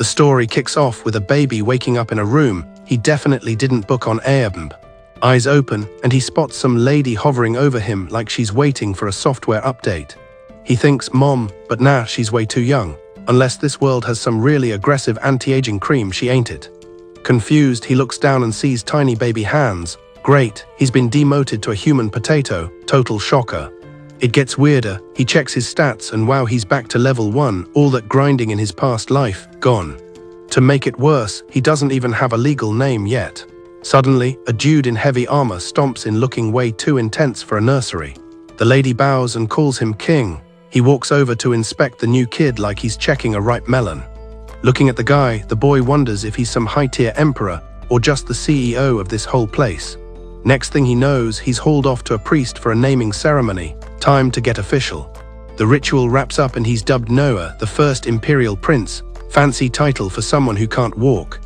The story kicks off with a baby waking up in a room he definitely didn't book on Airbnb. Eyes open, and he spots some lady hovering over him like she's waiting for a software update. He thinks mom, but nah, she's way too young. Unless this world has some really aggressive anti-aging cream, she ain't it. Confused, he looks down and sees tiny baby hands. Great, he's been demoted to a human potato. Total shocker. It gets weirder. He checks his stats and wow, he's back to level 1, all that grinding in his past life, gone. To make it worse, he doesn't even have a legal name yet. Suddenly, a dude in heavy armor stomps in looking way too intense for a nursery. The lady bows and calls him king. He walks over to inspect the new kid like he's checking a ripe melon. Looking at the guy, the boy wonders if he's some high-tier emperor or just the CEO of this whole place. Next thing he knows, he's hauled off to a priest for a naming ceremony. Time to get official. The ritual wraps up and he's dubbed Noah, the first imperial prince. Fancy title for someone who can't walk.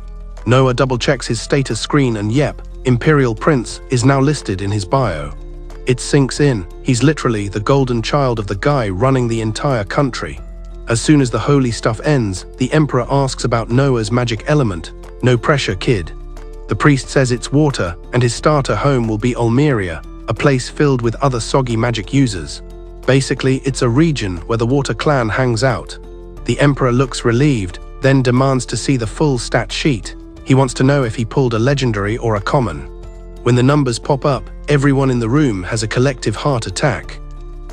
Noah double-checks his status screen and yep, Imperial Prince is now listed in his bio. It sinks in, he's literally the golden child of the guy running the entire country. As soon as the holy stuff ends, the Emperor asks about Noah's magic element. No pressure, kid. The priest says it's water, and his starter home will be Almeria, a place filled with other soggy magic users. Basically, it's a region where the water clan hangs out. The Emperor looks relieved, then demands to see the full stat sheet. He wants to know if he pulled a legendary or a common. When the numbers pop up, everyone in the room has a collective heart attack.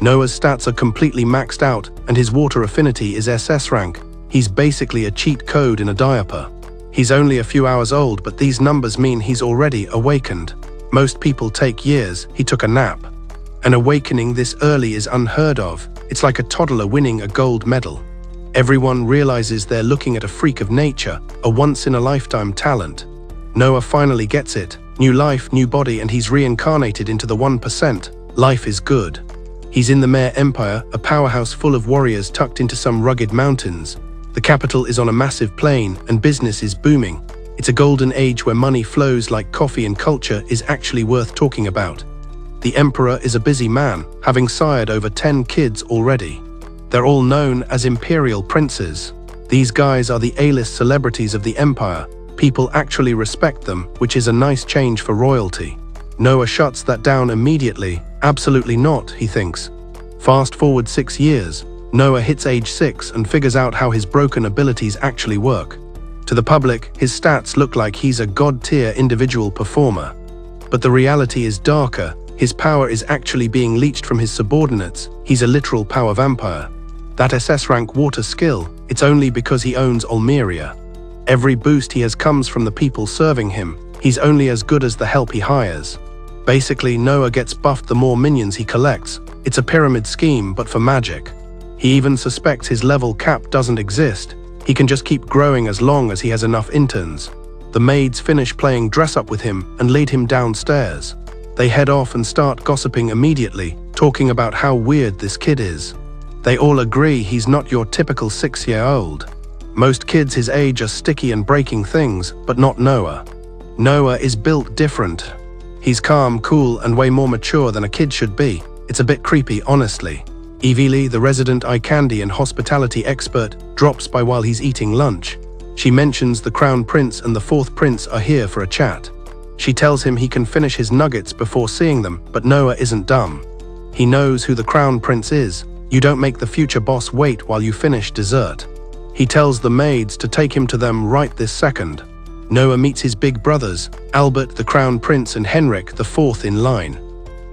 Noah's stats are completely maxed out, and his water affinity is SS rank. He's basically a cheat code in a diaper. He's only a few hours old, but these numbers mean he's already awakened. Most people take years. He took a nap. An awakening this early is unheard of. It's like a toddler winning a gold medal. Everyone realizes they're looking at a freak of nature, a once-in-a-lifetime talent. Noah finally gets it. New life, new body, and he's reincarnated into the 1%. Life is good. He's in the Mare Empire, a powerhouse full of warriors tucked into some rugged mountains. The capital is on a massive plain, and business is booming. It's a golden age where money flows like coffee, and culture is actually worth talking about. The Emperor is a busy man, having sired over 10 kids already. They're all known as imperial princes. These guys are the A-list celebrities of the empire. People actually respect them, which is a nice change for royalty. Noah shuts that down immediately. Absolutely not, he thinks. Fast forward 6 years. Noah hits age 6 and figures out how his broken abilities actually work. To the public, his stats look like he's a god-tier individual performer. But the reality is darker. His power is actually being leached from his subordinates. He's a literal power vampire. That SS rank water skill, it's only because he owns Almeria. Every boost he has comes from the people serving him. He's only as good as the help he hires. Basically, Noah gets buffed the more minions he collects. It's a pyramid scheme, but for magic. He even suspects his level cap doesn't exist. He can just keep growing as long as he has enough interns. The maids finish playing dress-up with him and lead him downstairs. They head off and start gossiping immediately, talking about how weird this kid is. They all agree he's not your typical 6-year-old. Most kids his age are sticky and breaking things, but not Noah. Noah is built different. He's calm, cool, and way more mature than a kid should be. It's a bit creepy, honestly. Evie, the resident eye candy and hospitality expert, drops by while he's eating lunch. She mentions the Crown Prince and the 4th Prince are here for a chat. She tells him he can finish his nuggets before seeing them, but Noah isn't dumb. He knows who the Crown Prince is. You don't make the future boss wait while you finish dessert. He tells the maids to take him to them right this second. Noah meets his big brothers, Albert the Crown Prince and Henrik the 4th in line.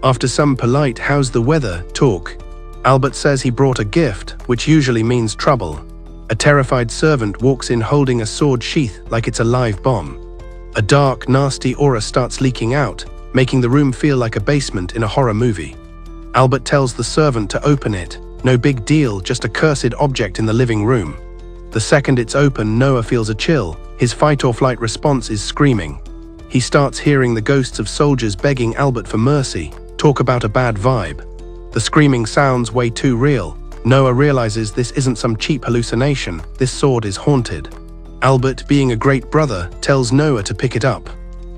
After some polite "how's the weather" talk, Albert says he brought a gift, which usually means trouble. A terrified servant walks in holding a sword sheath like it's a live bomb. A dark, nasty aura starts leaking out, making the room feel like a basement in a horror movie. Albert tells the servant to open it. No big deal, just a cursed object in the living room. The second it's open, Noah feels a chill. His fight-or-flight response is screaming. He starts hearing the ghosts of soldiers begging Albert for mercy. Talk about a bad vibe. The screaming sounds way too real. Noah realizes this isn't some cheap hallucination. This sword is haunted. Albert, being a great brother, tells Noah to pick it up.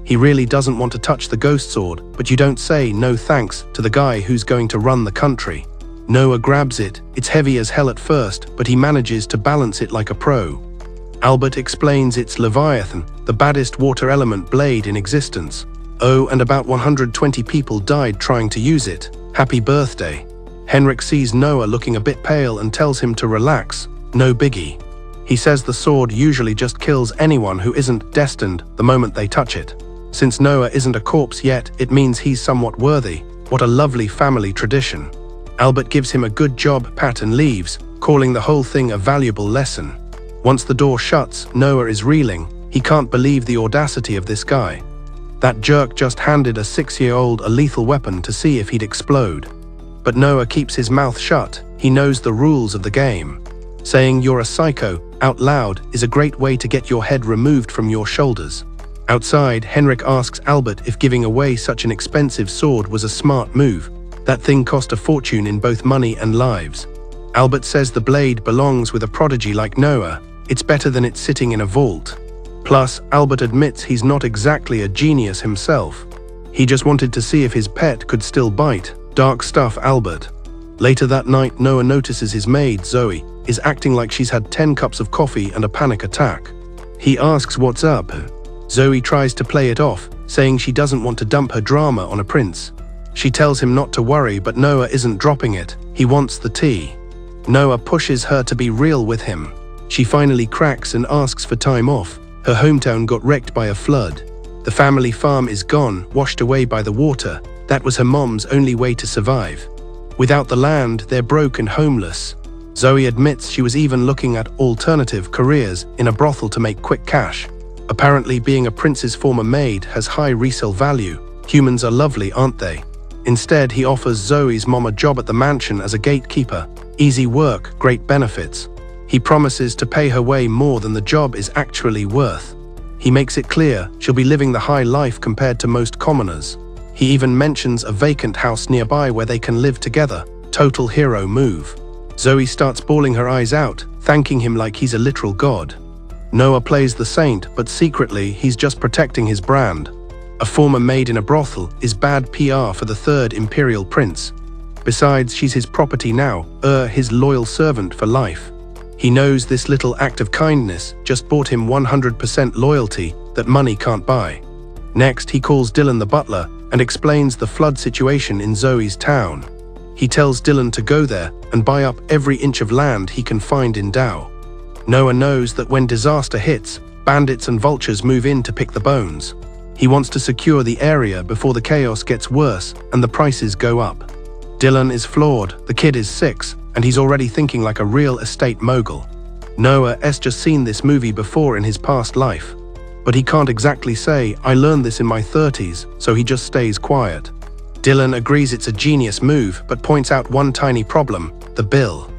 He really doesn't want to touch the ghost sword, but you don't say no thanks to the guy who's going to run the country. Noah grabs it. It's heavy as hell at first, but he manages to balance it like a pro. Albert explains it's Leviathan, the baddest water element blade in existence. Oh, and about 120 people died trying to use it. Happy birthday. Henrik sees Noah looking a bit pale and tells him to relax, no biggie. He says the sword usually just kills anyone who isn't destined the moment they touch it. Since Noah isn't a corpse yet, it means he's somewhat worthy. What a lovely family tradition. Albert gives him a good job pat and leaves, calling the whole thing a valuable lesson. Once the door shuts, Noah is reeling. He can't believe the audacity of this guy. That jerk just handed a 6-year-old a lethal weapon to see if he'd explode. But Noah keeps his mouth shut. He knows the rules of the game. Saying "you're a psycho" out loud is a great way to get your head removed from your shoulders. Outside, Henrik asks Albert if giving away such an expensive sword was a smart move. That thing cost a fortune in both money and lives. Albert says the blade belongs with a prodigy like Noah. It's better than it sitting in a vault. Plus, Albert admits he's not exactly a genius himself. He just wanted to see if his pet could still bite. Dark stuff, Albert. Later that night, Noah notices his maid, Zoe, is acting like she's had 10 cups of coffee and a panic attack. He asks what's up. Zoe tries to play it off, saying she doesn't want to dump her drama on a prince. She tells him not to worry, but Noah isn't dropping it. He wants the tea. Noah pushes her to be real with him. She finally cracks and asks for time off. Her hometown got wrecked by a flood. The family farm is gone, washed away by the water. That was her mom's only way to survive. Without the land, they're broke and homeless. Zoe admits she was even looking at alternative careers in a brothel to make quick cash. Apparently, being a prince's former maid has high resale value. Humans are lovely, aren't they? Instead, he offers Zoe's mom a job at the mansion as a gatekeeper. Easy work, great benefits. He promises to pay her way more than the job is actually worth. He makes it clear she'll be living the high life compared to most commoners. He even mentions a vacant house nearby where they can live together. Total hero move. Zoe starts bawling her eyes out, thanking him like he's a literal god. Noah plays the saint, but secretly he's just protecting his brand. A former maid in a brothel is bad PR for the third imperial prince. Besides, she's his property now, his loyal servant for life. He knows this little act of kindness just bought him 100% loyalty that money can't buy. Next, he calls Dylan the butler and explains the flood situation in Zoe's town. He tells Dylan to go there and buy up every inch of land he can find in Dow. Noah knows that when disaster hits, bandits and vultures move in to pick the bones. He wants to secure the area before the chaos gets worse and the prices go up. Dylan is flawed, the kid is 6, and he's already thinking like a real estate mogul. Noah's just seen this movie before in his past life. But he can't exactly say, "I learned this in my 30s, so he just stays quiet. Dylan agrees it's a genius move, but points out one tiny problem, the bill.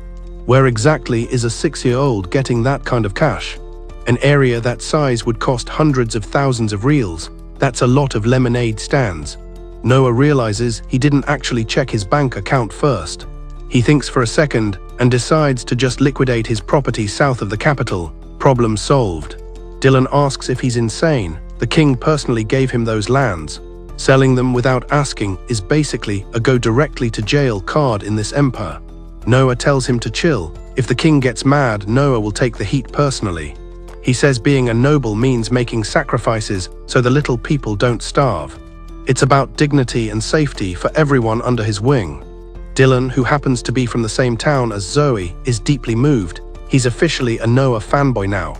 Where exactly is a 6-year-old getting that kind of cash? An area that size would cost hundreds of thousands of reals. That's a lot of lemonade stands. Noah realizes he didn't actually check his bank account first. He thinks for a second and decides to just liquidate his property south of the capital. Problem solved. Dylan asks if he's insane. The king personally gave him those lands. Selling them without asking is basically a go directly to jail card in this empire. Noah tells him to chill. If the king gets mad, Noah will take the heat personally. He says being a noble means making sacrifices so the little people don't starve. It's about dignity and safety for everyone under his wing. Dylan, who happens to be from the same town as Zoe, is deeply moved. He's officially a Noah fanboy now.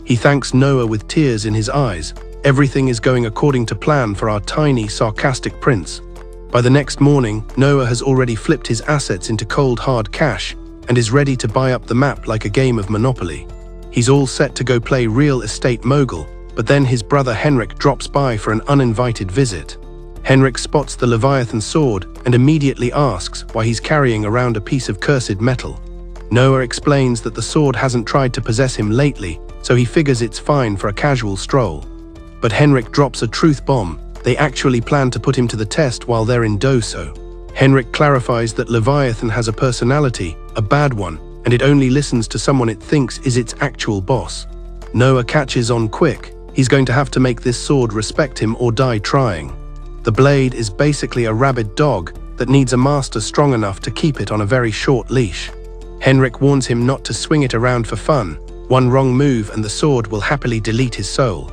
He thanks Noah with tears in his eyes. Everything is going according to plan for our tiny, sarcastic prince. By the next morning, Noah has already flipped his assets into cold, hard cash and is ready to buy up the map like a game of Monopoly. He's all set to go play real estate mogul, but then his brother Henrik drops by for an uninvited visit. Henrik spots the Leviathan sword and immediately asks why he's carrying around a piece of cursed metal. Noah explains that the sword hasn't tried to possess him lately, so he figures it's fine for a casual stroll. But Henrik drops a truth bomb. They actually plan to put him to the test while they're in Doso. Henrik clarifies that Leviathan has a personality, a bad one, and it only listens to someone it thinks is its actual boss. Noah catches on quick. He's going to have to make this sword respect him or die trying. The blade is basically a rabid dog that needs a master strong enough to keep it on a very short leash. Henrik warns him not to swing it around for fun. One wrong move and the sword will happily delete his soul.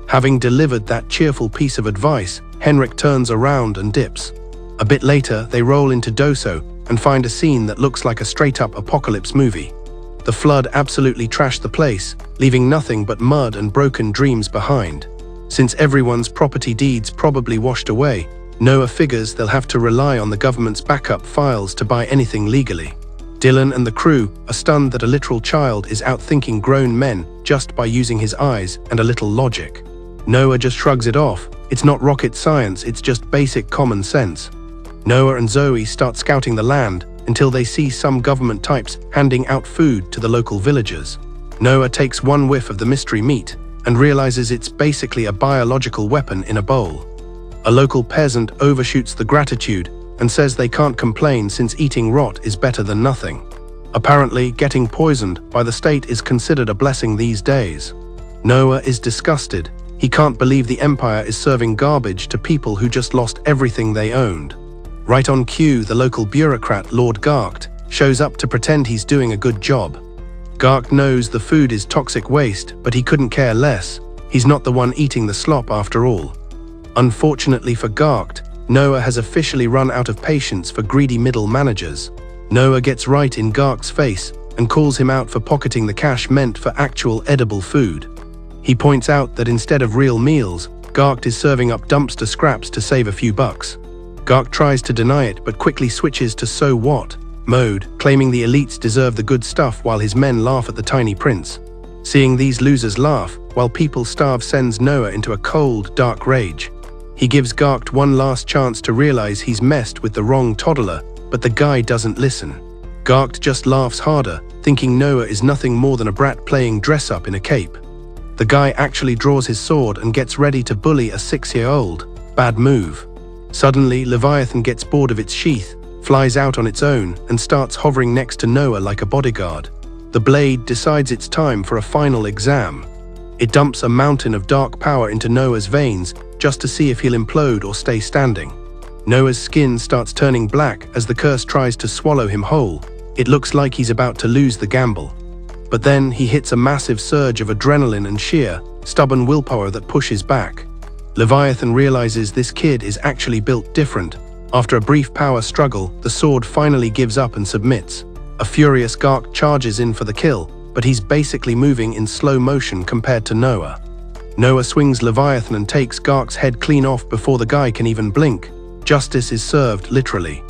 Having delivered that cheerful piece of advice, Henrik turns around and dips. A bit later, they roll into Doso and find a scene that looks like a straight-up apocalypse movie. The flood absolutely trashed the place, leaving nothing but mud and broken dreams behind. Since everyone's property deeds probably washed away, Noah figures they'll have to rely on the government's backup files to buy anything legally. Dylan and the crew are stunned that a literal child is outthinking grown men just by using his eyes and a little logic. Noah just shrugs it off. It's not rocket science, it's just basic common sense. Noah and Zoe start scouting the land until they see some government types handing out food to the local villagers. Noah takes one whiff of the mystery meat and realizes it's basically a biological weapon in a bowl. A local peasant overshoots the gratitude and says they can't complain since eating rot is better than nothing. Apparently, getting poisoned by the state is considered a blessing these days. Noah is disgusted. He can't believe the Empire is serving garbage to people who just lost everything they owned. Right on cue, the local bureaucrat, Lord Garkt, shows up to pretend he's doing a good job. Garkt knows the food is toxic waste, but he couldn't care less. He's not the one eating the slop after all. Unfortunately for Garkt, Noah has officially run out of patience for greedy middle managers. Noah gets right in Garkt's face and calls him out for pocketing the cash meant for actual edible food. He points out that instead of real meals, Garkt is serving up dumpster scraps to save a few bucks. Garkt tries to deny it but quickly switches to so what mode, claiming the elites deserve the good stuff while his men laugh at the tiny prince. Seeing these losers laugh while people starve sends Noah into a cold, dark rage. He gives Garkt one last chance to realize he's messed with the wrong toddler, but the guy doesn't listen. Garkt just laughs harder, thinking Noah is nothing more than a brat playing dress-up in a cape. The guy actually draws his sword and gets ready to bully a 6-year-old. Bad move. Suddenly, Leviathan gets bored of its sheath, flies out on its own, and starts hovering next to Noah like a bodyguard. The blade decides it's time for a final exam. It dumps a mountain of dark power into Noah's veins just to see if he'll implode or stay standing. Noah's skin starts turning black as the curse tries to swallow him whole. It looks like he's about to lose the gamble. But then he hits a massive surge of adrenaline and sheer, stubborn willpower that pushes back. Leviathan realizes this kid is actually built different. After a brief power struggle, the sword finally gives up and submits. A furious Garkt charges in for the kill, but he's basically moving in slow motion compared to Noah. Noah swings Leviathan and takes Garkt's head clean off before the guy can even blink. Justice is served, literally.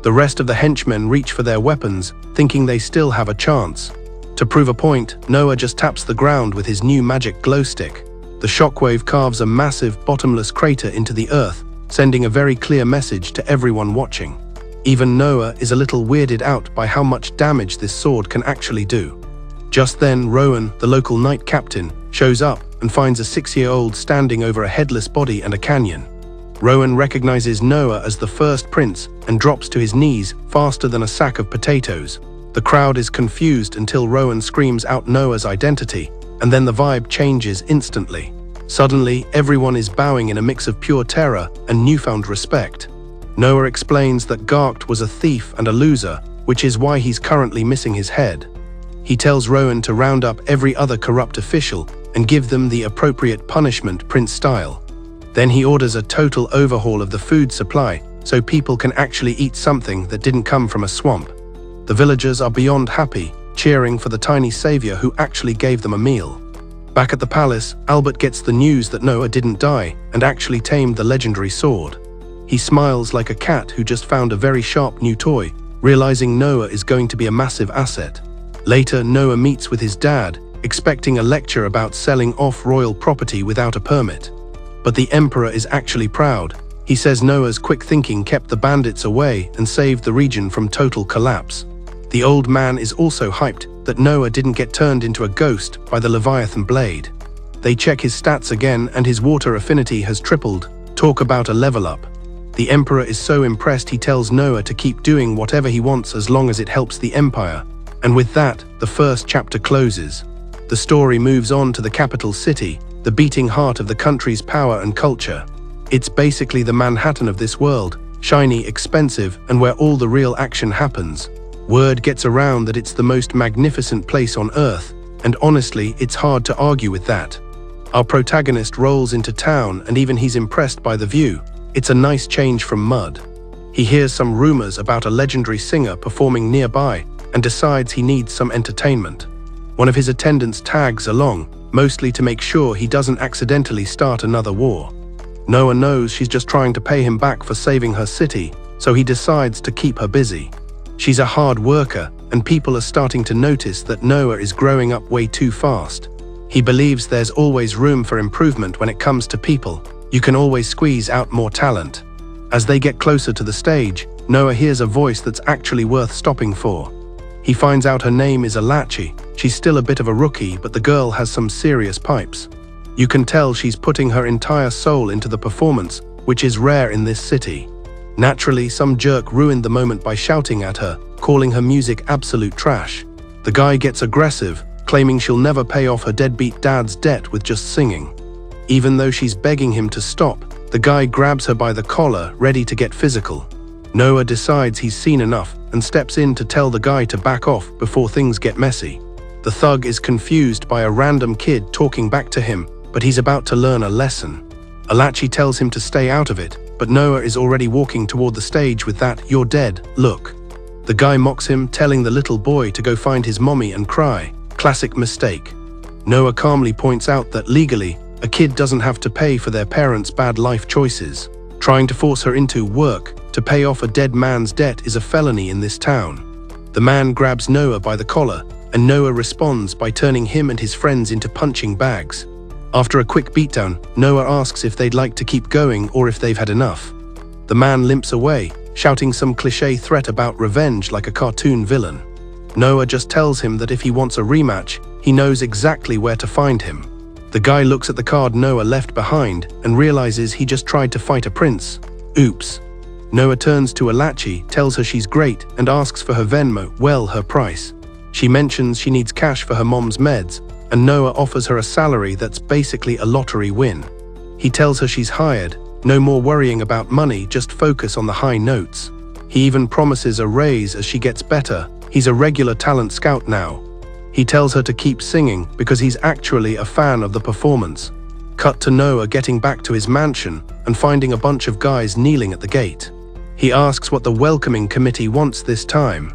The rest of the henchmen reach for their weapons, thinking they still have a chance. To prove a point, Noah just taps the ground with his new magic glow stick. The shockwave carves a massive, bottomless crater into the earth, sending a very clear message to everyone watching. Even Noah is a little weirded out by how much damage this sword can actually do. Just then, Rowan, the local knight captain, shows up and finds a 6-year-old standing over a headless body and a canyon. Rowan recognizes Noah as the first prince and drops to his knees faster than a sack of potatoes. The crowd is confused until Rowan screams out Noah's identity, and then the vibe changes instantly. Suddenly, everyone is bowing in a mix of pure terror and newfound respect. Noah explains that Garkt was a thief and a loser, which is why he's currently missing his head. He tells Rowan to round up every other corrupt official and give them the appropriate punishment, prince style. Then he orders a total overhaul of the food supply so people can actually eat something that didn't come from a swamp. The villagers are beyond happy, cheering for the tiny savior who actually gave them a meal. Back at the palace, Albert gets the news that Noah didn't die and actually tamed the legendary sword. He smiles like a cat who just found a very sharp new toy, realizing Noah is going to be a massive asset. Later, Noah meets with his dad, expecting a lecture about selling off royal property without a permit. But the emperor is actually proud. He says Noah's quick thinking kept the bandits away and saved the region from total collapse. The old man is also hyped that Noah didn't get turned into a ghost by the Leviathan blade. They check his stats again and his water affinity has tripled. Talk about a level up. The emperor is so impressed he tells Noah to keep doing whatever he wants as long as it helps the empire. And with that, the first chapter closes. The story moves on to the capital city, the beating heart of the country's power and culture. It's basically the Manhattan of this world, shiny, expensive, and where all the real action happens. Word gets around that it's the most magnificent place on Earth, And honestly, it's hard to argue with that. Our protagonist rolls into town and even he's impressed by the view. It's a nice change from mud. He hears some rumors about a legendary singer performing nearby and decides he needs some entertainment. One of his attendants tags along, mostly to make sure he doesn't accidentally start another war. Noah knows she's just trying to pay him back for saving her city, so he decides to keep her busy. She's a hard worker, and people are starting to notice that Noah is growing up way too fast. He believes there's always room for improvement when it comes to people. You can always squeeze out more talent. As they get closer to the stage, Noah hears a voice that's actually worth stopping for. He finds out her name is Alachi. She's still a bit of a rookie, but the girl has some serious pipes. You can tell she's putting her entire soul into the performance, which is rare in this city. Naturally, some jerk ruined the moment by shouting at her, calling her music absolute trash. The guy gets aggressive, claiming she'll never pay off her deadbeat dad's debt with just singing. Even though she's begging him to stop, the guy grabs her by the collar, ready to get physical. Noah decides he's seen enough and steps in to tell the guy to back off before things get messy. The thug is confused by a random kid talking back to him, but he's about to learn a lesson. Alachi tells him to stay out of it, but Noah is already walking toward the stage with that "you're dead" look. The guy mocks him, telling the little boy to go find his mommy and cry. Classic mistake. Noah calmly points out that legally, a kid doesn't have to pay for their parents' bad life choices. Trying to force her into work to pay off a dead man's debt is a felony in this town. The man grabs Noah by the collar, and Noah responds by turning him and his friends into punching bags. After a quick beatdown, Noah asks if they'd like to keep going or if they've had enough. The man limps away, shouting some cliché threat about revenge like a cartoon villain. Noah just tells him that if he wants a rematch, he knows exactly where to find him. The guy looks at the card Noah left behind and realizes he just tried to fight a prince. Oops. Noah turns to Alachi, tells her she's great, and asks for her Venmo, well, her price. She mentions she needs cash for her mom's meds, and Noah offers her a salary that's basically a lottery win. He tells her she's hired, no more worrying about money, just focus on the high notes. He even promises a raise as she gets better. He's a regular talent scout now. He tells her to keep singing because he's actually a fan of the performance. Cut to Noah getting back to his mansion and finding a bunch of guys kneeling at the gate. He asks what the welcoming committee wants this time.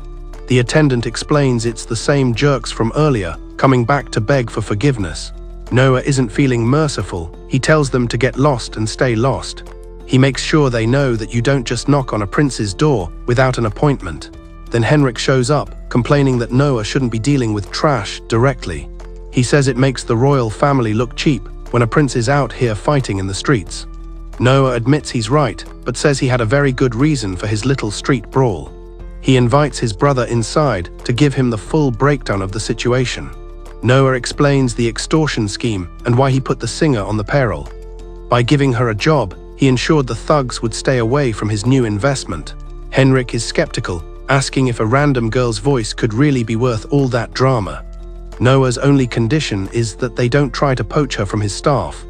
The attendant explains it's the same jerks from earlier, coming back to beg for forgiveness. Noah isn't feeling merciful. He tells them to get lost and stay lost. He makes sure they know that you don't just knock on a prince's door without an appointment. Then Henrik shows up, complaining that Noah shouldn't be dealing with trash directly. He says it makes the royal family look cheap when a prince is out here fighting in the streets. Noah admits he's right, but says he had a very good reason for his little street brawl. He invites his brother inside to give him the full breakdown of the situation. Noah explains the extortion scheme and why he put the singer on the payroll. By giving her a job, he ensured the thugs would stay away from his new investment. Henrik is skeptical, asking if a random girl's voice could really be worth all that drama. Noah's only condition is that they don't try to poach her from his staff.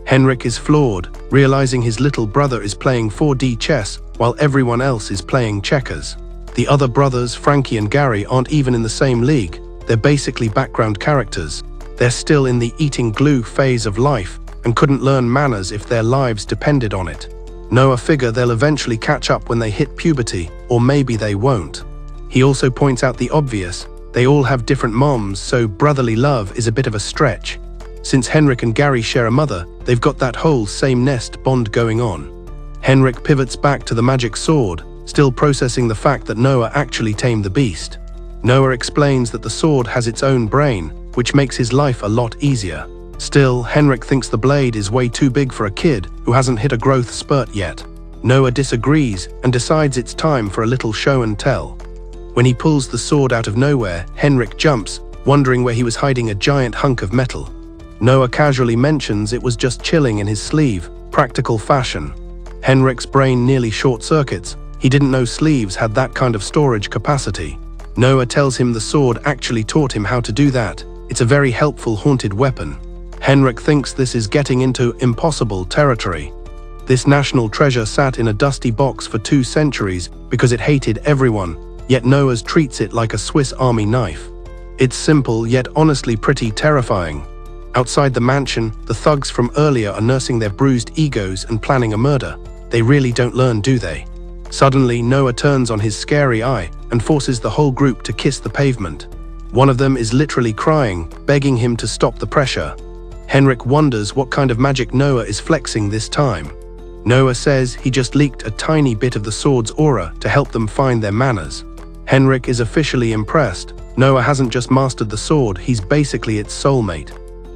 Henrik is floored, realizing his little brother is playing 4D chess while everyone else is playing checkers. The other brothers, Frankie and Gary, aren't even in the same league. They're basically background characters. They're still in the eating glue phase of life and couldn't learn manners if their lives depended on it. Noah figures they'll eventually catch up when they hit puberty, or maybe they won't. He also points out the obvious. They all have different moms, so brotherly love is a bit of a stretch. Since Henrik and Gary share a mother, they've got that whole same nest bond going on. Henrik pivots back to the magic sword, still processing the fact that Noah actually tamed the beast. Noah explains that the sword has its own brain, which makes his life a lot easier. Still, Henrik thinks the blade is way too big for a kid who hasn't hit a growth spurt yet. Noah disagrees and decides it's time for a little show and tell. When he pulls the sword out of nowhere, Henrik jumps, wondering where he was hiding a giant hunk of metal. Noah casually mentions it was just chilling in his sleeve, practical fashion. Henrik's brain nearly short-circuits. He didn't know sleeves had that kind of storage capacity. Noah tells him the sword actually taught him how to do that. It's a very helpful haunted weapon. Henrik thinks this is getting into impossible territory. This national treasure sat in a dusty box for 2 centuries because it hated everyone, yet Noah treats it like a Swiss Army knife. It's simple yet honestly pretty terrifying. Outside the mansion, the thugs from earlier are nursing their bruised egos and planning a murder. They really don't learn, do they? Suddenly, Noah turns on his scary eye and forces the whole group to kiss the pavement. One of them is literally crying, begging him to stop the pressure. Henrik wonders what kind of magic Noah is flexing this time. Noah says he just leaked a tiny bit of the sword's aura to help them find their manners. Henrik is officially impressed. Noah hasn't just mastered the sword, he's basically its soulmate.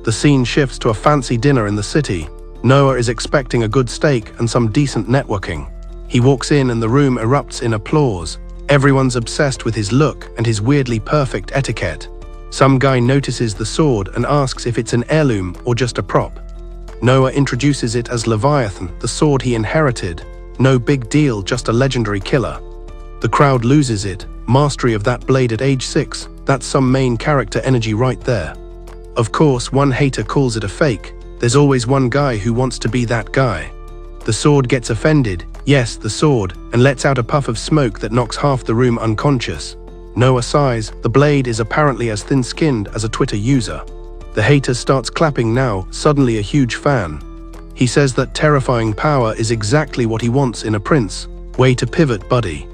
The scene shifts to a fancy dinner in the city. Noah is expecting a good steak and some decent networking. He walks in and the room erupts in applause. Everyone's obsessed with his look and his weirdly perfect etiquette. Some guy notices the sword and asks if it's an heirloom or just a prop. Noah introduces it as Leviathan, the sword he inherited. No big deal, just a legendary killer. The crowd loses it. Mastery of that blade at age 6, that's some main character energy right there. Of course, one hater calls it a fake. There's always one guy who wants to be that guy. The sword gets offended, yes, the sword, and lets out a puff of smoke that knocks half the room unconscious. Noah sighs. The blade is apparently as thin-skinned as a Twitter user. The hater starts clapping now, suddenly a huge fan. He says that terrifying power is exactly what he wants in a prince. Way to pivot, buddy.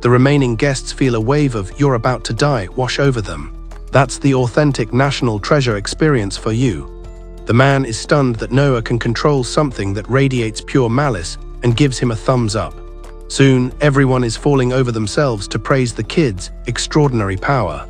The remaining guests feel a wave of "you're about to die" wash over them. That's the authentic national treasure experience for you. The man is stunned that Noah can control something that radiates pure malice and gives him a thumbs up. Soon, everyone is falling over themselves to praise the kid's extraordinary power.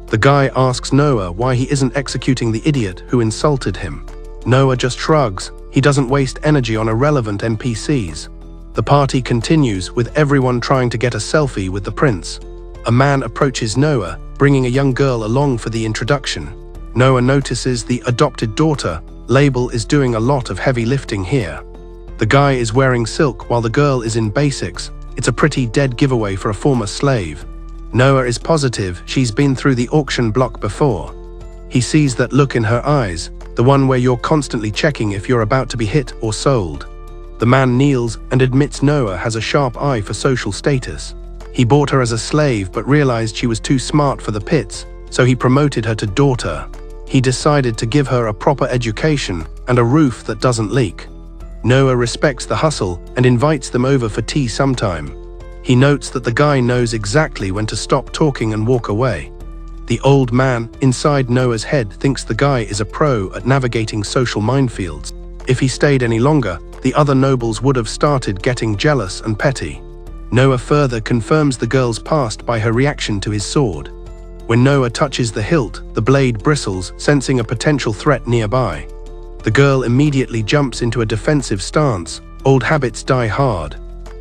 The guy asks Noah why he isn't executing the idiot who insulted him. Noah just shrugs. He doesn't waste energy on irrelevant NPCs. The party continues, with everyone trying to get a selfie with the prince. A man approaches Noah, bringing a young girl along for the introduction. Noah notices the adopted daughter label is doing a lot of heavy lifting here. The guy is wearing silk while the girl is in basics. It's a pretty dead giveaway for a former slave. Noah is positive she's been through the auction block before. He sees that look in her eyes, the one where you're constantly checking if you're about to be hit or sold. The man kneels and admits Noah has a sharp eye for social status. He bought her as a slave but realized she was too smart for the pits, so he promoted her to daughter. He decided to give her a proper education and a roof that doesn't leak. Noah respects the hustle and invites them over for tea sometime. He notes that the guy knows exactly when to stop talking and walk away. The old man inside Noah's head thinks the guy is a pro at navigating social minefields. If he stayed any longer, the other nobles would have started getting jealous and petty. Noah further confirms the girl's past by her reaction to his sword. When Noah touches the hilt, the blade bristles, sensing a potential threat nearby. The girl immediately jumps into a defensive stance. Old habits die hard.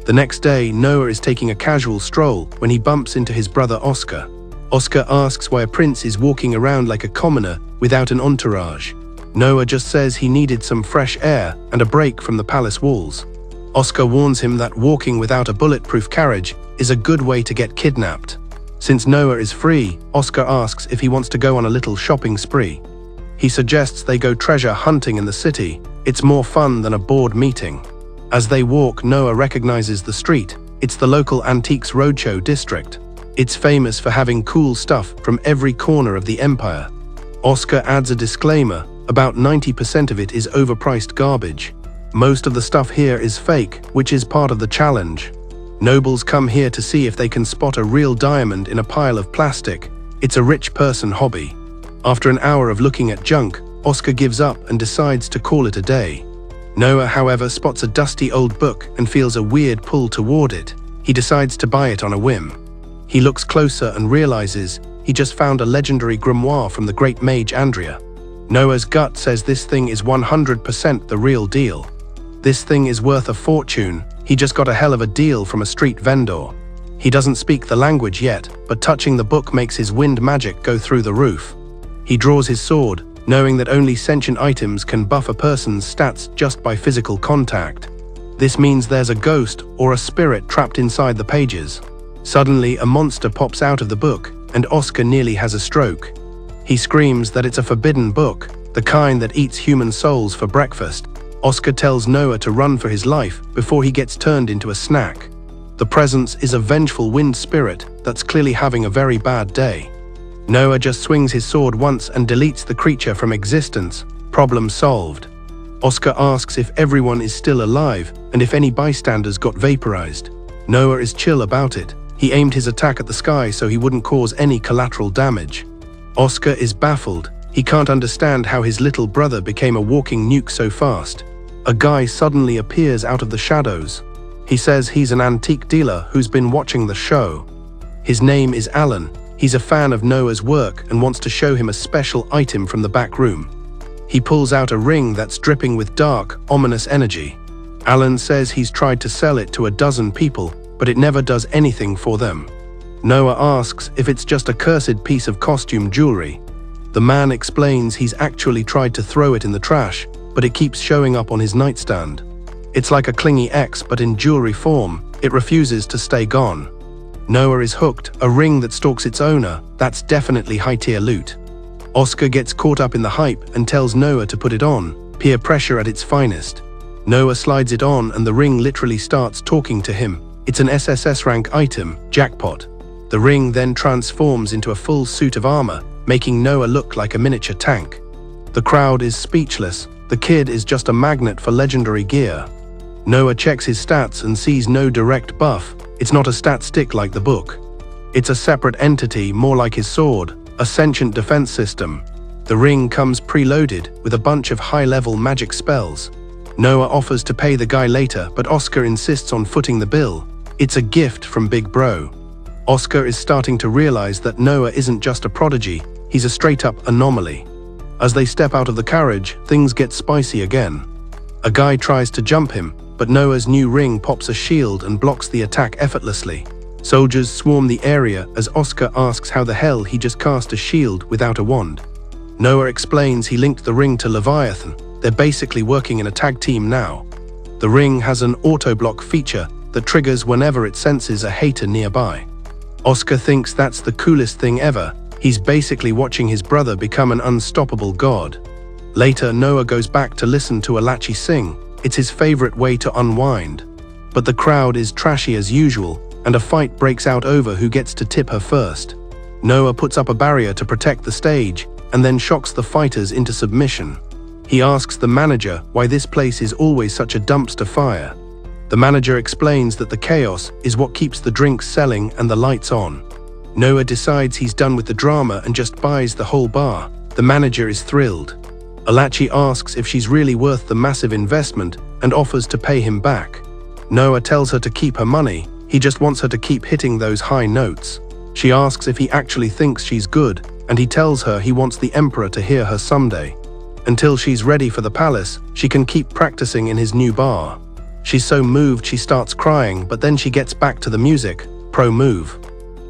The next day, Noah is taking a casual stroll when he bumps into his brother Oscar. Oscar asks why a prince is walking around like a commoner without an entourage. Noah just says he needed some fresh air and a break from the palace walls. Oscar warns him that walking without a bulletproof carriage is a good way to get kidnapped. Since Noah is free, Oscar asks if he wants to go on a little shopping spree. He suggests they go treasure hunting in the city. It's more fun than a board meeting. As they walk, Noah recognizes the street. It's the local Antiques Roadshow district. It's famous for having cool stuff from every corner of the empire. Oscar adds a disclaimer: about 90% of it is overpriced garbage. Most of the stuff here is fake, which is part of the challenge. Nobles come here to see if they can spot a real diamond in a pile of plastic. It's a rich person hobby. After an hour of looking at junk, Oscar gives up and decides to call it a day. Noah, however, spots a dusty old book and feels a weird pull toward it. He decides to buy it on a whim. He looks closer and realizes he just found a legendary grimoire from the great Mage Andrea. Noah's gut says this thing is 100% the real deal. This thing is worth a fortune. He just got a hell of a deal from a street vendor. He doesn't speak the language yet, but touching the book makes his wind magic go through the roof. He draws his sword, knowing that only sentient items can buff a person's stats just by physical contact. This means there's a ghost or a spirit trapped inside the pages. Suddenly, a monster pops out of the book, and Oscar nearly has a stroke. He screams that it's a forbidden book, the kind that eats human souls for breakfast. Oscar tells Noah to run for his life before he gets turned into a snack. The presence is a vengeful wind spirit that's clearly having a very bad day. Noah just swings his sword once and deletes the creature from existence. Problem solved. Oscar asks if everyone is still alive and if any bystanders got vaporized. Noah is chill about it. He aimed his attack at the sky so he wouldn't cause any collateral damage. Oscar is baffled. He can't understand how his little brother became a walking nuke so fast. A guy suddenly appears out of the shadows. He says he's an antique dealer who's been watching the show. His name is Alan. He's a fan of Noah's work and wants to show him a special item from the back room. He pulls out a ring that's dripping with dark, ominous energy. Alan says he's tried to sell it to a dozen people, but it never does anything for them. Noah asks if it's just a cursed piece of costume jewelry. The man explains he's actually tried to throw it in the trash, but it keeps showing up on his nightstand. It's like a clingy X, but in jewelry form. It refuses to stay gone. Noah is hooked. A ring that stalks its owner. That's definitely high-tier loot. Oscar gets caught up in the hype and tells Noah to put it on. Peer pressure at its finest. Noah slides it on and the ring literally starts talking to him. It's an SSS rank item, jackpot. The ring then transforms into a full suit of armor, making Noah look like a miniature tank. The crowd is speechless. The kid is just a magnet for legendary gear. Noah checks his stats and sees no direct buff. It's not a stat stick like the book. It's a separate entity, more like his sword, a sentient defense system. The ring comes preloaded with a bunch of high-level magic spells. Noah offers to pay the guy later, but Oscar insists on footing the bill. It's a gift from Big Bro. Oscar is starting to realize that Noah isn't just a prodigy, he's a straight-up anomaly. As they step out of the carriage, things get spicy again. A guy tries to jump him, but Noah's new ring pops a shield and blocks the attack effortlessly. Soldiers swarm the area as Oscar asks how the hell he just cast a shield without a wand. Noah explains he linked the ring to Leviathan. They're basically working in a tag team now. The ring has an auto-block feature that triggers whenever it senses a hater nearby. Oscar thinks that's the coolest thing ever. He's basically watching his brother become an unstoppable god. Later, Noah goes back to listen to Alachi sing. It's his favorite way to unwind. But the crowd is trashy as usual, and a fight breaks out over who gets to tip her first. Noah puts up a barrier to protect the stage, and then shocks the fighters into submission. He asks the manager why this place is always such a dumpster fire. The manager explains that the chaos is what keeps the drinks selling and the lights on. Noah decides he's done with the drama and just buys the whole bar. The manager is thrilled. Alachi asks if she's really worth the massive investment and offers to pay him back. Noah tells her to keep her money. He just wants her to keep hitting those high notes. She asks if he actually thinks she's good, and he tells her he wants the Emperor to hear her someday. Until she's ready for the palace, she can keep practicing in his new bar. She's so moved she starts crying, but then she gets back to the music. Pro move.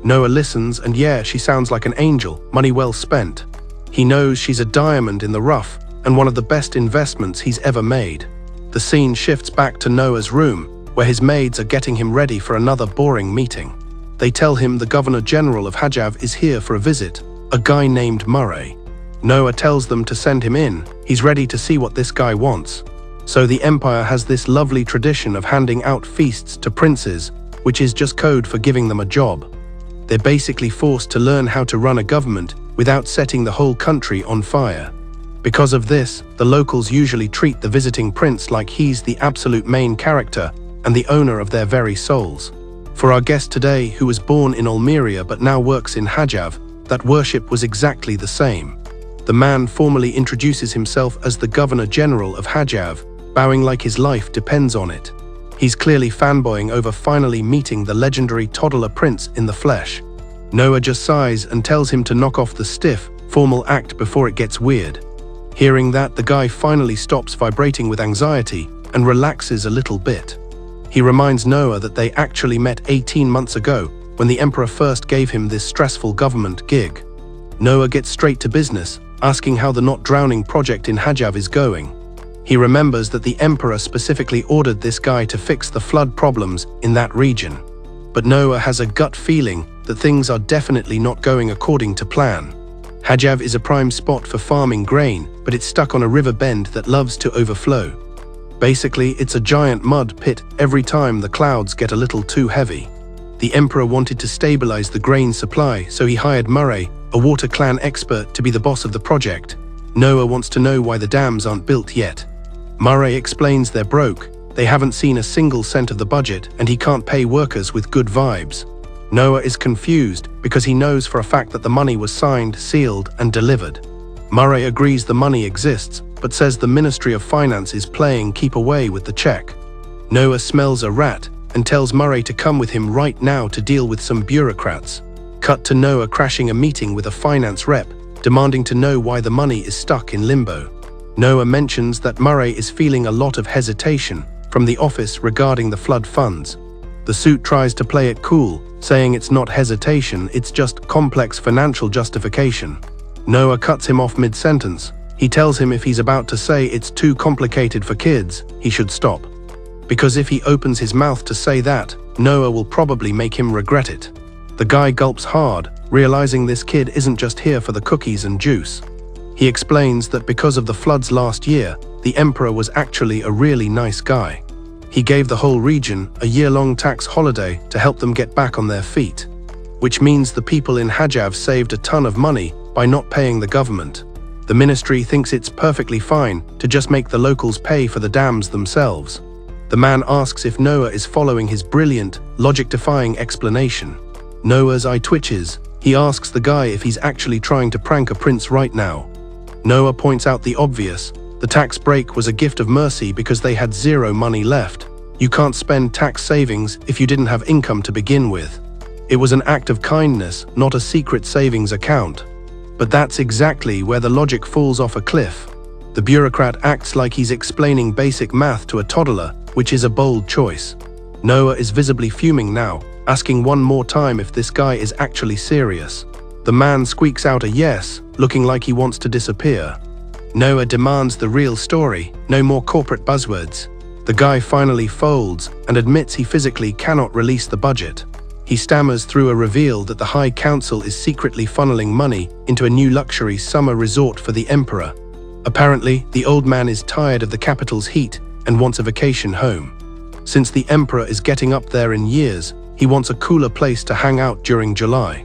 Noah listens, and yeah, she sounds like an angel, money well spent. He knows she's a diamond in the rough, and one of the best investments he's ever made. The scene shifts back to Noah's room, where his maids are getting him ready for another boring meeting. They tell him the Governor General of Hajav is here for a visit, a guy named Murray. Noah tells them to send him in. He's ready to see what this guy wants. So the Empire has this lovely tradition of handing out feasts to princes, which is just code for giving them a job. They're basically forced to learn how to run a government without setting the whole country on fire. Because of this, the locals usually treat the visiting prince like he's the absolute main character and the owner of their very souls. For our guest today, who was born in Almeria but now works in Hajav, that worship was exactly the same. The man formally introduces himself as the Governor General of Hajav, bowing like his life depends on it. He's clearly fanboying over finally meeting the legendary toddler prince in the flesh. Noah just sighs and tells him to knock off the stiff, formal act before it gets weird. Hearing that, the guy finally stops vibrating with anxiety and relaxes a little bit. He reminds Noah that they actually met 18 months ago when the Emperor first gave him this stressful government gig. Noah gets straight to business, asking how the Not Drowning project in Hajav is going. He remembers that the Emperor specifically ordered this guy to fix the flood problems in that region. But Noah has a gut feeling that things are definitely not going according to plan. Hajav is a prime spot for farming grain, but it's stuck on a river bend that loves to overflow. Basically, it's a giant mud pit every time the clouds get a little too heavy. The Emperor wanted to stabilize the grain supply, so he hired Murray, a water clan expert, to be the boss of the project. Noah wants to know why the dams aren't built yet. Murray explains they're broke, they haven't seen a single cent of the budget, and he can't pay workers with good vibes. Noah is confused because he knows for a fact that the money was signed, sealed, and delivered. Murray agrees the money exists, but says the Ministry of Finance is playing keep away with the check. Noah smells a rat and tells Murray to come with him right now to deal with some bureaucrats. Cut to Noah crashing a meeting with a finance rep, demanding to know why the money is stuck in limbo. Noah mentions that Murray is feeling a lot of hesitation from the office regarding the flood funds. The suit tries to play it cool, saying it's not hesitation, it's just complex financial justification. Noah cuts him off mid-sentence. He tells him if he's about to say it's too complicated for kids, he should stop. Because if he opens his mouth to say that, Noah will probably make him regret it. The guy gulps hard, realizing this kid isn't just here for the cookies and juice. He explains that because of the floods last year, the emperor was actually a really nice guy. He gave the whole region a year-long tax holiday to help them get back on their feet, which means the people in Hajav saved a ton of money by not paying the government. The ministry thinks it's perfectly fine to just make the locals pay for the dams themselves. The man asks if Noah is following his brilliant, logic-defying explanation. Noah's eye twitches. He asks the guy if he's actually trying to prank a prince right now. Noah points out the obvious. The tax break was a gift of mercy because they had zero money left. You can't spend tax savings if you didn't have income to begin with. It was an act of kindness, not a secret savings account. But that's exactly where the logic falls off a cliff. The bureaucrat acts like he's explaining basic math to a toddler, which is a bold choice. Noah is visibly fuming now, asking one more time if this guy is actually serious. The man squeaks out a yes, looking like he wants to disappear. Noah demands the real story, no more corporate buzzwords. The guy finally folds and admits he physically cannot release the budget. He stammers through a reveal that the High Council is secretly funneling money into a new luxury summer resort for the emperor. Apparently, the old man is tired of the capital's heat and wants a vacation home. Since the emperor is getting up there in years, he wants a cooler place to hang out during July.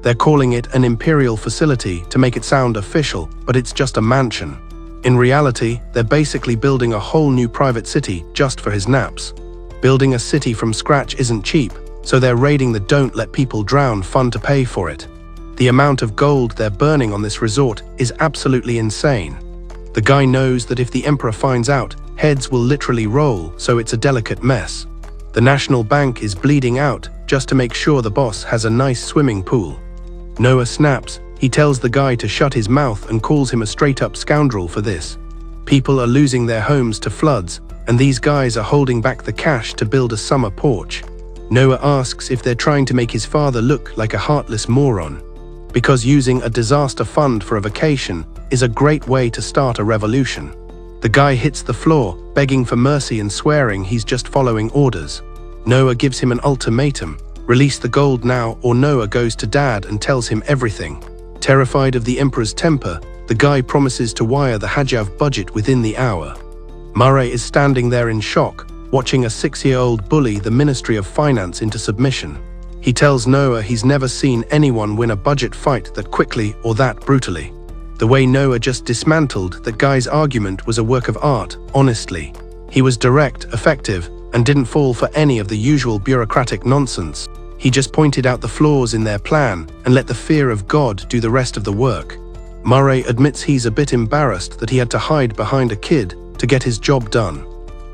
They're calling it an imperial facility to make it sound official, but it's just a mansion. In reality, they're basically building a whole new private city just for his naps. Building a city from scratch isn't cheap, so they're raiding the don't let people drown fund to pay for it. The amount of gold they're burning on this resort is absolutely insane. The guy knows that if the emperor finds out, heads will literally roll, so it's a delicate mess. The National Bank is bleeding out just to make sure the boss has a nice swimming pool. Noah snaps. He tells the guy to shut his mouth and calls him a straight-up scoundrel for this. People are losing their homes to floods, and these guys are holding back the cash to build a summer porch. Noah asks if they're trying to make his father look like a heartless moron, because using a disaster fund for a vacation is a great way to start a revolution. The guy hits the floor, begging for mercy and swearing he's just following orders. Noah gives him an ultimatum: release the gold now or Noah goes to Dad and tells him everything. Terrified of the emperor's temper, the guy promises to wire the Hajav budget within the hour. Murray is standing there in shock, watching a 6-year-old bully the Ministry of Finance into submission. He tells Noah he's never seen anyone win a budget fight that quickly or that brutally. The way Noah just dismantled that guy's argument was a work of art, honestly. He was direct, effective, and didn't fall for any of the usual bureaucratic nonsense. He just pointed out the flaws in their plan and let the fear of God do the rest of the work. Murray admits he's a bit embarrassed that he had to hide behind a kid to get his job done.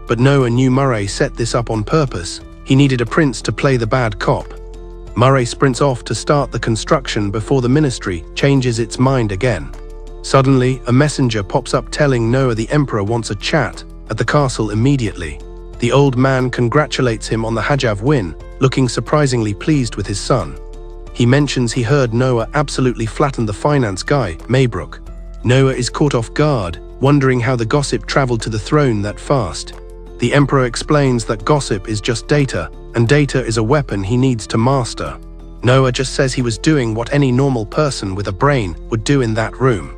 But Noah knew Murray set this up on purpose. He needed a prince to play the bad cop. Murray sprints off to start the construction before the ministry changes its mind again. Suddenly, a messenger pops up telling Noah the emperor wants a chat at the castle immediately. The old man congratulates him on the Hajav win, looking surprisingly pleased with his son. He mentions he heard Noah absolutely flattened the finance guy, Maybrook. Noah is caught off guard, wondering how the gossip traveled to the throne that fast. The emperor explains that gossip is just data, and data is a weapon he needs to master. Noah just says he was doing what any normal person with a brain would do in that room.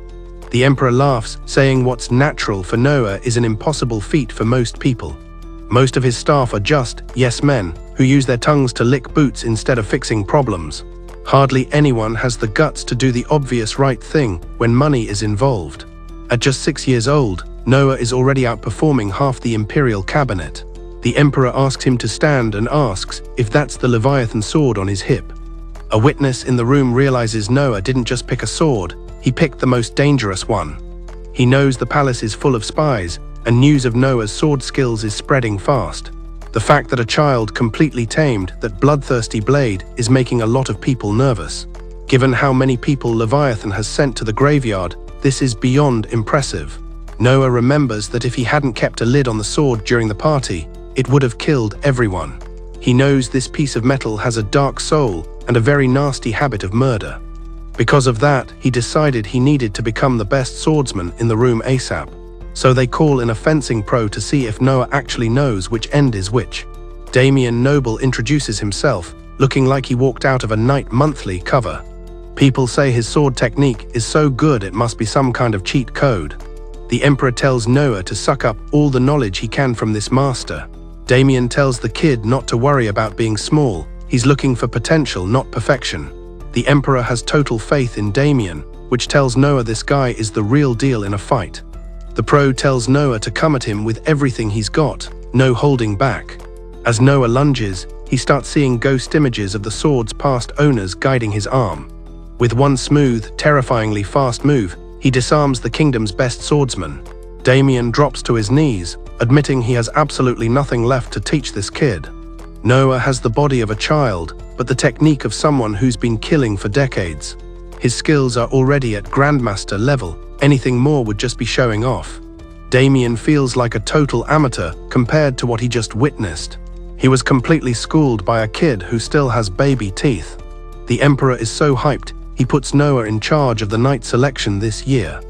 The emperor laughs, saying what's natural for Noah is an impossible feat for most people. Most of his staff are just yes men who use their tongues to lick boots instead of fixing problems. Hardly anyone has the guts to do the obvious right thing when money is involved. At just 6 years old, Noah is already outperforming half the imperial cabinet. The emperor asks him to stand and asks if that's the Leviathan sword on his hip. A witness in the room realizes Noah didn't just pick a sword, he picked the most dangerous one. He knows the palace is full of spies, and news of Noah's sword skills is spreading fast. The fact that a child completely tamed that bloodthirsty blade is making a lot of people nervous. Given how many people Leviathan has sent to the graveyard, this is beyond impressive. Noah remembers that if he hadn't kept a lid on the sword during the party, it would have killed everyone. He knows this piece of metal has a dark soul and a very nasty habit of murder. Because of that, he decided he needed to become the best swordsman in the room ASAP. So they call in a fencing pro to see if Noah actually knows which end is which. Damian Noble introduces himself, looking like he walked out of a Night Monthly cover. People say his sword technique is so good it must be some kind of cheat code. The Emperor tells Noah to suck up all the knowledge he can from this master. Damian tells the kid not to worry about being small, he's looking for potential, not perfection. The Emperor has total faith in Damian, which tells Noah this guy is the real deal in a fight. The pro tells Noah to come at him with everything he's got, no holding back. As Noah lunges, he starts seeing ghost images of the sword's past owners guiding his arm. With one smooth, terrifyingly fast move, he disarms the kingdom's best swordsman. Damian drops to his knees, admitting he has absolutely nothing left to teach this kid. Noah has the body of a child, but the technique of someone who's been killing for decades. His skills are already at Grandmaster level, anything more would just be showing off. Damian feels like a total amateur compared to what he just witnessed. He was completely schooled by a kid who still has baby teeth. The Emperor is so hyped, he puts Noah in charge of the night selection this year.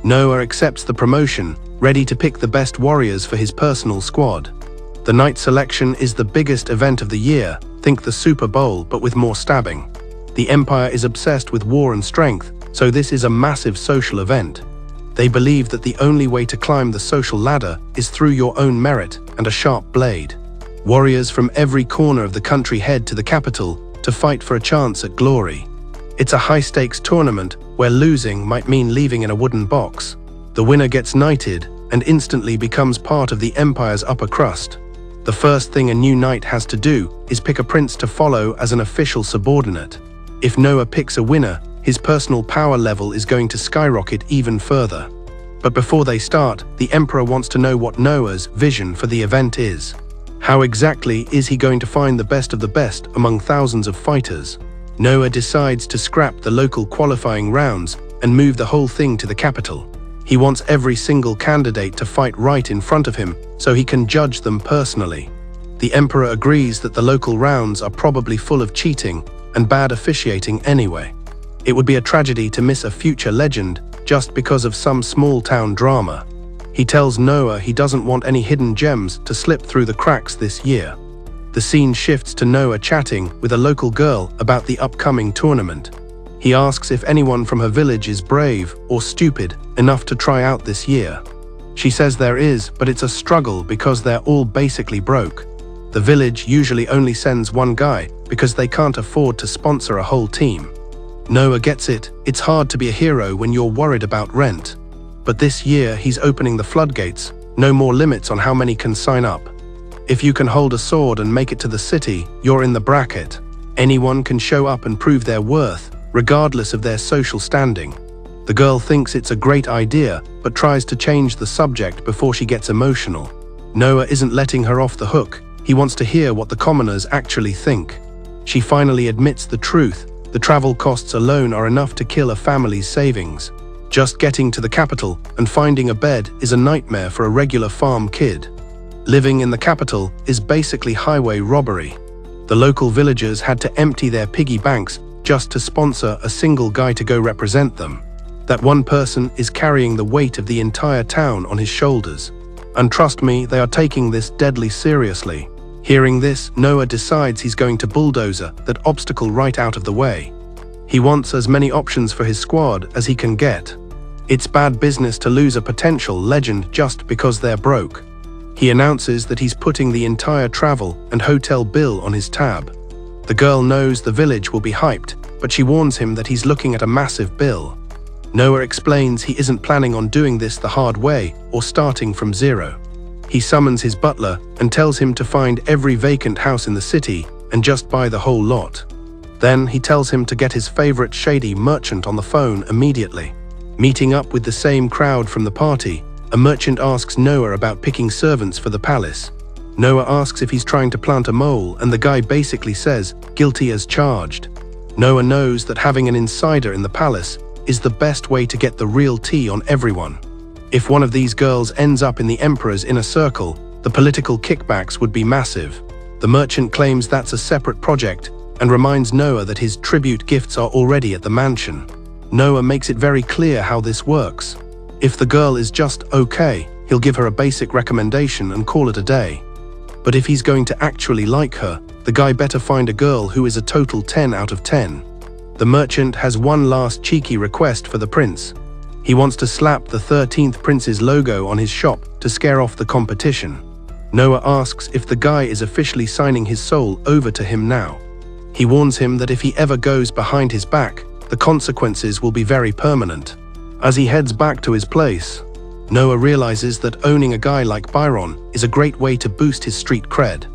Noah accepts the promotion, ready to pick the best warriors for his personal squad. The night selection is the biggest event of the year, think the Super Bowl but with more stabbing. The Empire is obsessed with war and strength, so this is a massive social event. They believe that the only way to climb the social ladder is through your own merit and a sharp blade. Warriors from every corner of the country head to the capital to fight for a chance at glory. It's a high-stakes tournament where losing might mean leaving in a wooden box. The winner gets knighted and instantly becomes part of the Empire's upper crust. The first thing a new knight has to do is pick a prince to follow as an official subordinate. If Noah picks a winner, his personal power level is going to skyrocket even further. But before they start, the Emperor wants to know what Noah's vision for the event is. How exactly is he going to find the best of the best among thousands of fighters? Noah decides to scrap the local qualifying rounds and move the whole thing to the capital. He wants every single candidate to fight right in front of him so he can judge them personally. The Emperor agrees that the local rounds are probably full of cheating and bad officiating anyway. It would be a tragedy to miss a future legend just because of some small-town drama. He tells Noah he doesn't want any hidden gems to slip through the cracks this year. The scene shifts to Noah chatting with a local girl about the upcoming tournament. He asks if anyone from her village is brave or stupid enough to try out this year. She says there is, but it's a struggle because they're all basically broke. The village usually only sends one guy because they can't afford to sponsor a whole team. Noah gets it, it's hard to be a hero when you're worried about rent. But this year he's opening the floodgates, no more limits on how many can sign up. If you can hold a sword and make it to the city, you're in the bracket. Anyone can show up and prove their worth, regardless of their social standing. The girl thinks it's a great idea, but tries to change the subject before she gets emotional. Noah isn't letting her off the hook, he wants to hear what the commoners actually think. She finally admits the truth, the travel costs alone are enough to kill a family's savings. Just getting to the capital and finding a bed is a nightmare for a regular farm kid. Living in the capital is basically highway robbery. The local villagers had to empty their piggy banks just to sponsor a single guy to go represent them. That one person is carrying the weight of the entire town on his shoulders. And trust me, they are taking this deadly seriously. Hearing this, Noah decides he's going to bulldozer that obstacle right out of the way. He wants as many options for his squad as he can get. It's bad business to lose a potential legend just because they're broke. He announces that he's putting the entire travel and hotel bill on his tab. The girl knows the village will be hyped, but she warns him that he's looking at a massive bill. Noah explains he isn't planning on doing this the hard way or starting from zero. He summons his butler and tells him to find every vacant house in the city and just buy the whole lot. Then he tells him to get his favorite shady merchant on the phone immediately. Meeting up with the same crowd from the party, a merchant asks Noah about picking servants for the palace. Noah asks if he's trying to plant a mole, and the guy basically says, guilty as charged. Noah knows that having an insider in the palace is the best way to get the real tea on everyone. If one of these girls ends up in the emperor's inner circle, the political kickbacks would be massive. The merchant claims that's a separate project and reminds Noah that his tribute gifts are already at the mansion. Noah makes it very clear how this works. If the girl is just okay, he'll give her a basic recommendation and call it a day. But if he's going to actually like her, the guy better find a girl who is a total 10 out of 10. The merchant has one last cheeky request for the prince. He wants to slap the 13th prince's logo on his shop to scare off the competition. Noah asks if the guy is officially signing his soul over to him now. He warns him that if he ever goes behind his back, the consequences will be very permanent. As he heads back to his place, Noah realizes that owning a guy like Byron is a great way to boost his street cred.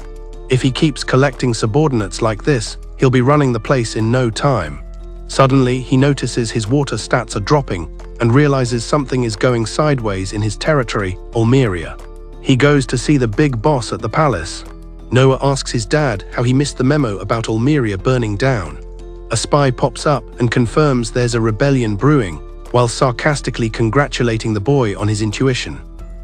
If he keeps collecting subordinates like this, he'll be running the place in no time. Suddenly, he notices his water stats are dropping and realizes something is going sideways in his territory, Almeria. He goes to see the big boss at the palace. Noah asks his dad how he missed the memo about Almeria burning down. A spy pops up and confirms there's a rebellion brewing, while sarcastically congratulating the boy on his intuition.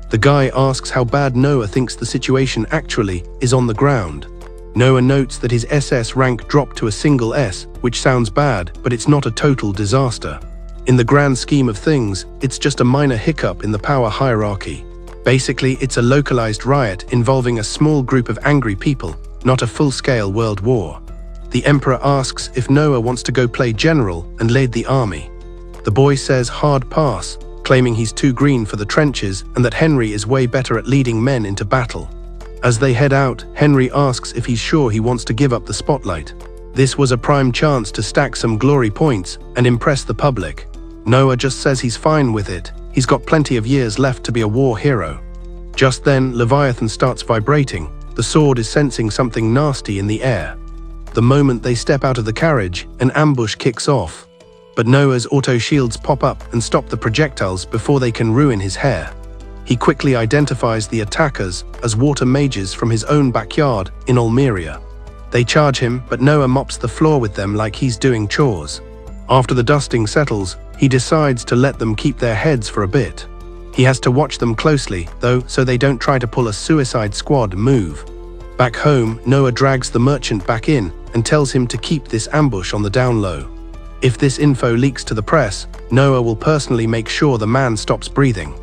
The guy asks how bad Noah thinks the situation actually is on the ground. Noah notes that his SS rank dropped to a single S, which sounds bad, but it's not a total disaster. In the grand scheme of things, it's just a minor hiccup in the power hierarchy. Basically, it's a localized riot involving a small group of angry people, not a full-scale world war. The emperor asks if Noah wants to go play general and lead the army. The boy says hard pass, claiming he's too green for the trenches and that Henry is way better at leading men into battle. As they head out, Henry asks if he's sure he wants to give up the spotlight. This was a prime chance to stack some glory points and impress the public. Noah just says he's fine with it. He's got plenty of years left to be a war hero. Just then, Leviathan starts vibrating. The sword is sensing something nasty in the air. The moment they step out of the carriage, an ambush kicks off. But Noah's auto shields pop up and stop the projectiles before they can ruin his hair. He quickly identifies the attackers as water mages from his own backyard in Almeria. They charge him, but Noah mops the floor with them like he's doing chores. After the dusting settles, he decides to let them keep their heads for a bit. He has to watch them closely, though, so they don't try to pull a Suicide Squad move. Back home, Noah drags the merchant back in and tells him to keep this ambush on the down low. If this info leaks to the press, Noah will personally make sure the man stops breathing.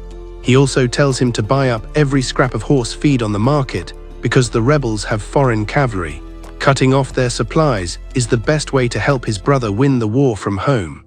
He also tells him to buy up every scrap of horse feed on the market because the rebels have foreign cavalry. Cutting off their supplies is the best way to help his brother win the war from home.